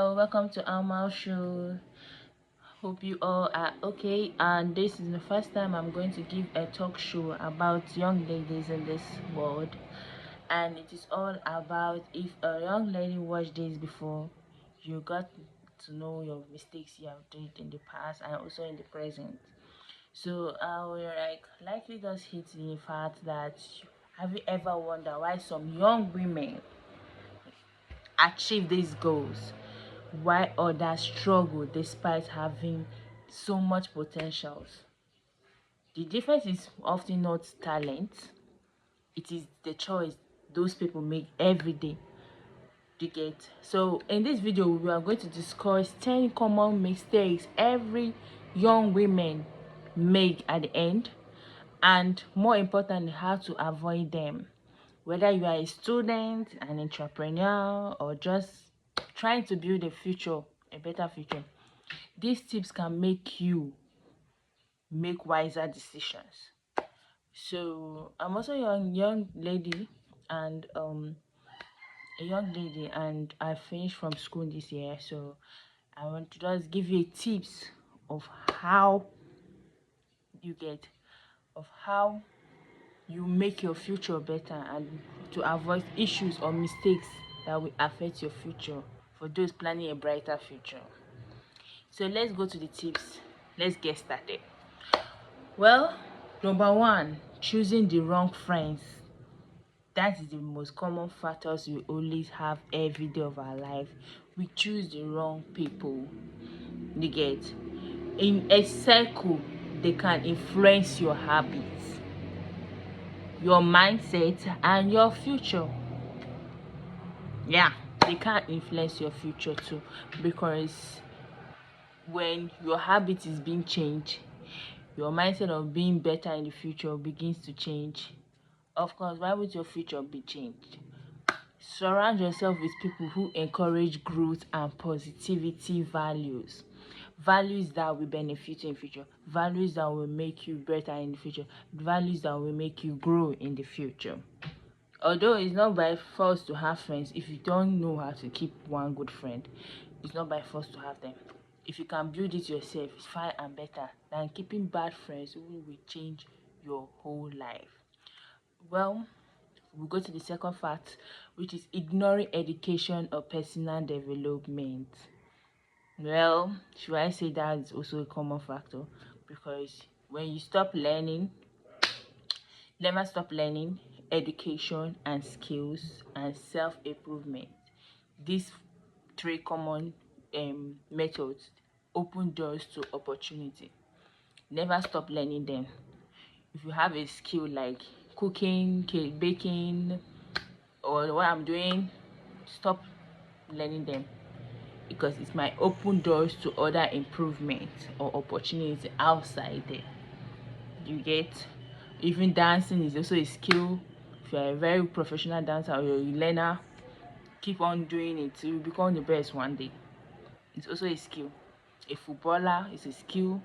Welcome to Amal Show. Hope you all are okay. And this is the first time I'm going to give a talk show about young ladies in this world. And it is all about if a young lady watched this before, you got to know your mistakes you have did in the past and also in the present. So I will likely just hit the fact that have you ever wondered why some young women achieve these goals while others struggle despite having so much potentials? The difference is often not talent, it is the choice those people make every day. You get? So in this video we are going to discuss 10 common mistakes every young women make at the end, and more importantly how to avoid them, whether you are a student, an entrepreneur, or just trying to build a better future. These tips can make you make wiser decisions. So I'm also a young lady and I finished from school this year. So I want to just give you tips of how you get of how you make your future better and to avoid issues or mistakes that will affect your future for those planning a brighter future. So let's go to the tips. Let's get started. Well, number one, choosing the wrong friends. That is the most common factors we always have every day of our life. We choose the wrong people. You get? In a circle, they can influence your habits, your mindset, and your future. Yeah, they can influence your future too, because when your habit is being changed, your mindset of being better in the future begins to change. Of course, why would your future be changed? Surround yourself with people who encourage growth and positivity values. Values that will benefit you in future. Values that will make you better in the future. Values that will make you grow in the future. Although it's not by force to have friends, if you don't know how to keep one good friend, it's not by force to have them. If you can build it yourself, it's far and better than keeping bad friends who will change your whole life. Well, we'll go to the second fact, which is ignoring education or personal development. Well, should I say that is also a common factor, because when you stop learning, never stop learning education and skills and self-improvement. These three common methods open doors to opportunity. Never stop learning them. If you have a skill like cooking, cake baking, or what I'm doing, stop learning them, because it might open doors to other improvements or opportunities outside there. You get? Even dancing is also a skill. If you're a very professional dancer or you're a learner, keep on doing it. You will become the best one day. It's also a skill. A footballer is a skill.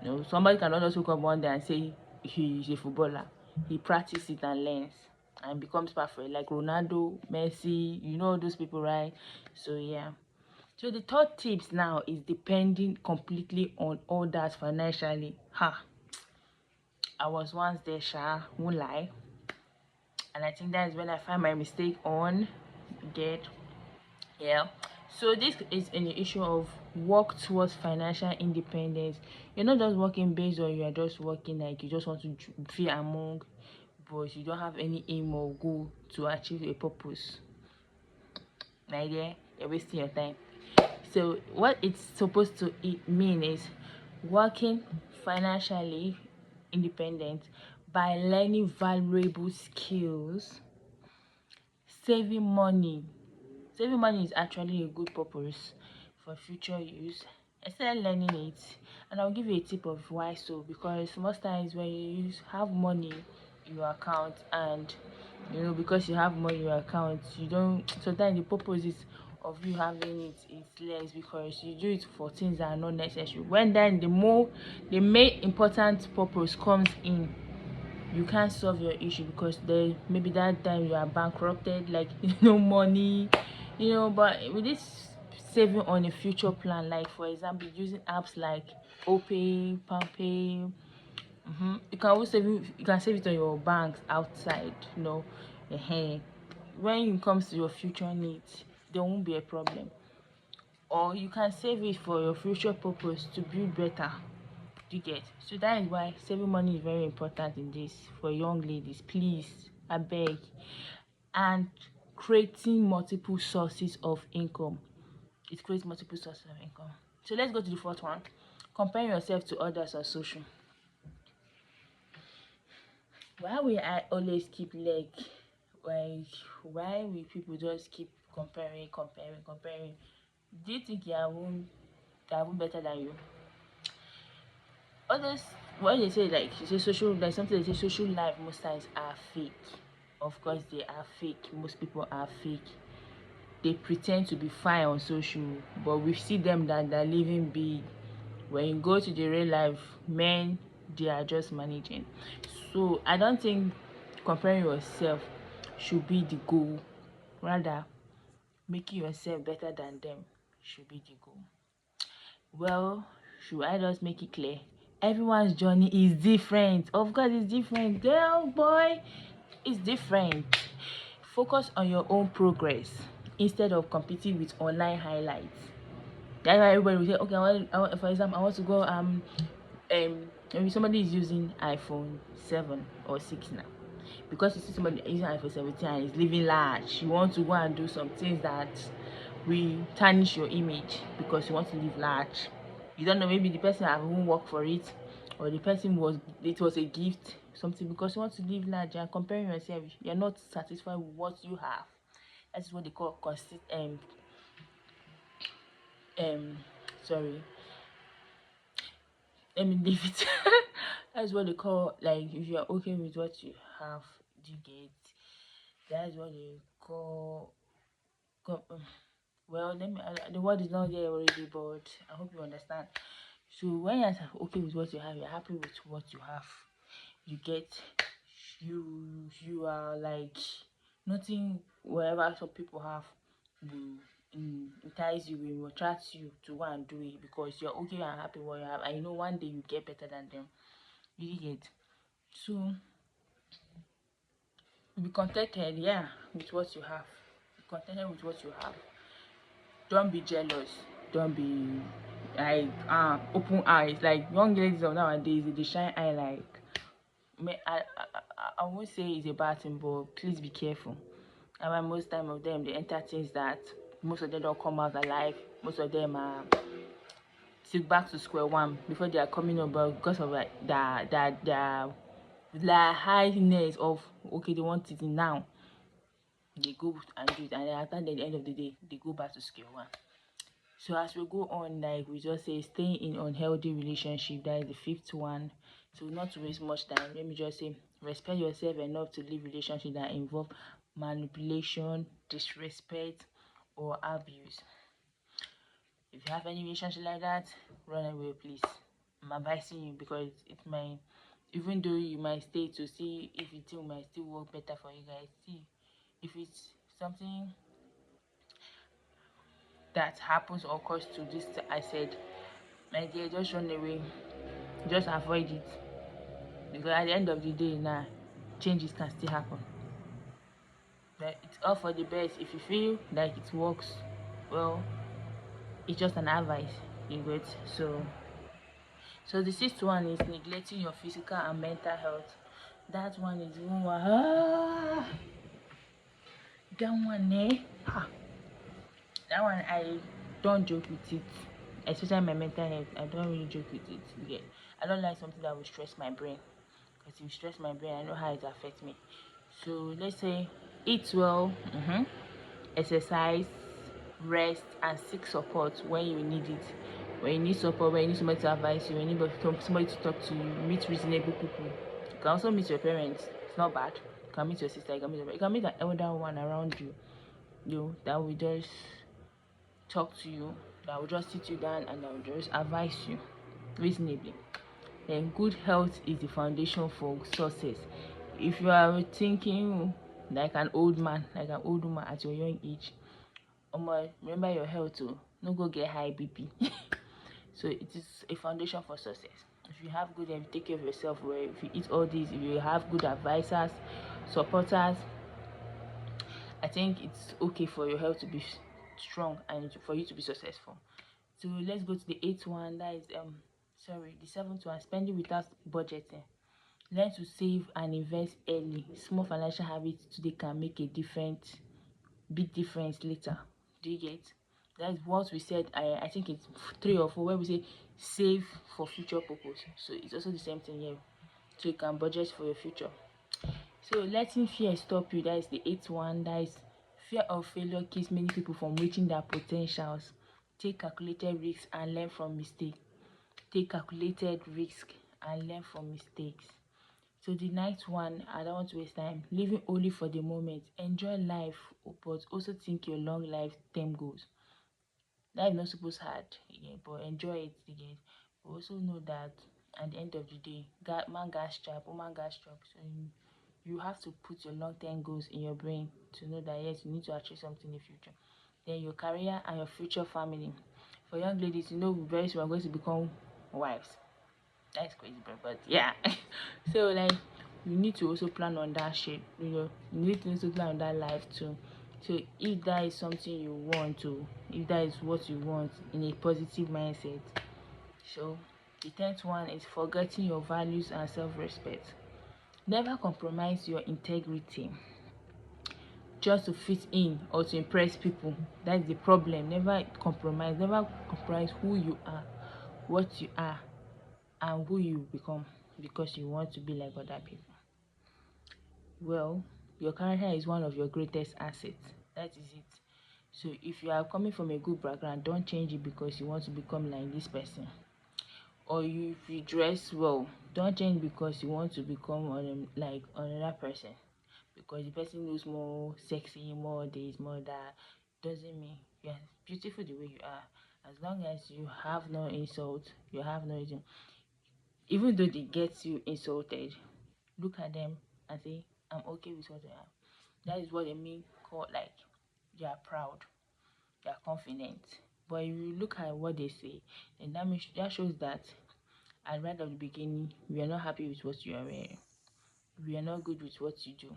You know, somebody cannot just wake up one day and say he is a footballer. He practices it and learns and becomes perfect, like Ronaldo, Messi, you know those people, right? So yeah. So the third tips now is depending completely on others financially. I was once there, won't lie. And I think that is when I find my mistake on get. Yeah. So this is an issue of work towards financial independence. You're not just working based on you are just working like you just want to feel among, but you don't have any aim or goal to achieve a purpose. My dear, you're wasting your time. So what it's supposed to mean is working financially independent by learning valuable skills, saving money. Saving money is actually a good purpose for future use. I started learning it, and I'll give you a tip of why so. Because most times when you have money in your account, and because you have money in your account, you don't, sometimes the purpose is of you having it is less, because you do it for things that are not necessary. When then the main important purpose comes in, you can't solve your issue, because maybe that time you are bankrupted, like no money, but with this saving on a future plan, like for example using apps like opay, palmpay. You can always save it on your banks outside, when it comes to your future needs, there won't be a problem. Or you can save it for your future purpose to build better. Do you get? So that is why saving money is very important in this for young ladies. Please, I beg. And creating multiple sources of income. It creates multiple sources of income. So let's go to the fourth one. Comparing yourself to others on social. Why will I always keep like why will people just keep comparing? Do you think they are even better than you? Others, what they say, like you say social, like something they say social life most times are fake. Of course they are fake. Most people are fake. They pretend to be fine on social, but we see them that they're living big. When you go to the real life, men, they are just managing. So I don't think comparing yourself should be the goal. Rather, making yourself better than them should be the goal. Well, should I just make it clear? Everyone's journey is different. Of course, it's different. Girl, boy, it's different. Focus on your own progress instead of competing with online highlights. That's why everybody will say, okay, for example, I want to go maybe somebody is using iPhone 7 or 6 now. Because you see somebody using iPhone 17 and is living large, you want to go and do some things that will tarnish your image because you want to live large. You don't know, maybe the person have even worked for it, or the person it was a gift, something, because you want to live large and comparing yourself, you're not satisfied with what you have. That's what they call sorry, let me leave it. That's what they call, like, if you are okay with what you have, do you get? That's what they call well, the word is not there already, but I hope you understand. So when you're okay with what you have, you're happy with what you have, you get, you are like, nothing whatever some people have will entice you, will attract you to go and do it, because you're okay and happy with what you have, and you know one day you get better than them. You get? So be contented, yeah, with what you have. Be contented with what you have. Don't be jealous. Don't be like open eyes. Like young ladies of nowadays, they shine eye like. I won't say it's a bad thing, but please be careful. And most time of them, they enter things that most of them don't come out alive. Most of them are still back to square one before they are coming up, but because of like the highness of okay, they want it now. They go and do it, and then after the end of the day, they go back to square one. So as we go on, like we just say, staying in unhealthy relationship, that is the fifth one. So not to waste much time, let me just say, respect yourself enough to live relationship that involve manipulation, disrespect, or abuse. If you have any relationship like that, run away, please. I'm advising you, because it might, even though you might stay to see if it might still work better for you guys. See if it's something that happens or occurs to this I said, my dear, just run away, just avoid it, because at the end of the day now, changes can still happen, but it's all for the best. If you feel like it works, well, it's just an advice, you get? So the sixth one is neglecting your physical and mental health. That one is one, that one, that one, I don't joke with it, especially my mental health. I don't really joke with it. Yeah, I don't like something that will stress my brain, because if you stress my brain, I know how it affects me. So let's say eat well, exercise, rest, and seek support when you need it. When you need support, when you need somebody to advise you, when you need somebody to talk to you, meet reasonable people. You can also meet your parents. It's not bad. You can meet your sister. You can meet an elder one around you. That will just talk to you. That will just sit you down and that will just advise you reasonably. Then good health is the foundation for success. If you are thinking like an old man, like an old woman at your young age, remember your health too. No go get high BP. So it is a foundation for success. If you have good, if you take care of yourself well, if you eat all these, if you have good advisors, supporters, I think it's okay for your health to be strong and for you to be successful. So let's go to the eighth one. That is the seventh one, spending without budgeting. Learn to save and invest early. Small financial habits today can make a big difference later. Do you get? That's what we said. I think it's three or four where we say save for future purpose. So it's also the same thing here. So you can budget for your future. So letting fear stop you, that is the eighth one. That is fear of failure keeps many people from reaching their potentials. Take calculated risks and learn from mistakes. Take calculated risk and learn from mistakes. So the ninth one, I don't want to waste time. Living only for the moment. Enjoy life, but also think your long life term goals. Life is not supposed hard again, but enjoy it again. But also know that at the end of the day, man gas trap, woman gas trap. So you have to put your long term goals in your brain to know that yes, you need to achieve something in the future. Then your career and your future family. For young ladies, very soon we're going to become wives. That's crazy, but yeah. So like you need to also plan on that shit. You need to also plan on that life too. So if that is something you want to, if that is what you want in a positive mindset. So the tenth one is forgetting your values and self-respect. Never compromise your integrity just to fit in or to impress people. That's the problem. Never compromise who you are, what you are, and who you become because you want to be like other people. Well, your character is one of your greatest assets. That is it. So if you are coming from a good background, don't change it because you want to become like this person. Or if you dress well, don't change because you want to become like another person. Because the person looks more sexy, more this, more that, doesn't mean you're beautiful the way you are. As long as you have no insult, you have no reason. Even though they get you insulted, look at them and say, I'm okay with what I am. That is what they mean called like you are proud, you are confident. But if you look at what they say, then that shows that at right of the beginning, we are not happy with what you are wearing. We are not good with what you do.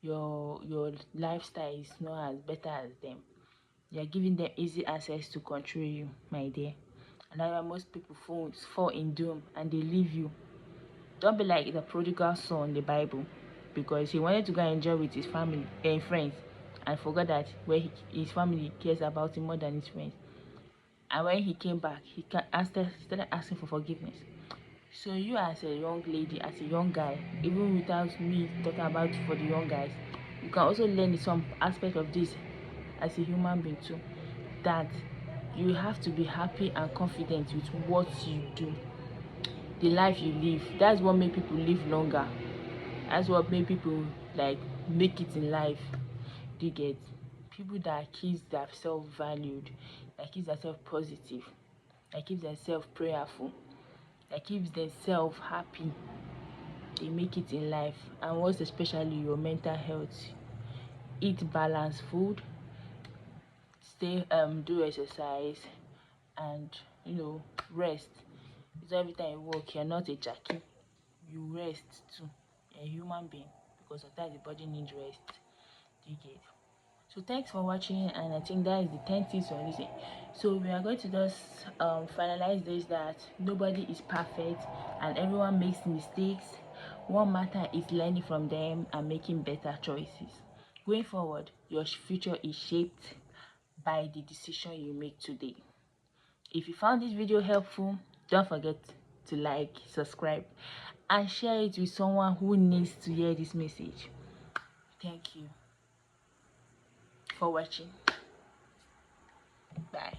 Your lifestyle is not as better as them. You are giving them easy access to control you, my dear. And that's why most people fall in doom and they leave you. Don't be like the prodigal son in the Bible, because he wanted to go and enjoy with his family and friends and forgot that his family cares about him more than his friends. And when he came back, he started asking for forgiveness. So you as a young lady, as a young guy, even without me talking about for the young guys, you can also learn some aspect of this as a human being too. That you have to be happy and confident with what you do, the life you live. That's what make people live longer. That's what make people like make it in life. Do you get? People that keeps themselves valued, that keeps themselves positive, that keeps themselves prayerful, that keeps themselves happy, they make it in life. And what's especially your mental health. Eat balanced food, do exercise, and rest. It's not every time you work, you're not a jackie. You rest too. You're a human being because sometimes the body needs rest. Do you get? So thanks for watching, and I think that is the 10 things to listen. So we are going to just finalize this, that nobody is perfect and everyone makes mistakes. What matter is learning from them and making better choices. Going forward, your future is shaped by the decision you make today. If you found this video helpful, don't forget to like, subscribe, and share it with someone who needs to hear this message. Thank you for watching. Bye.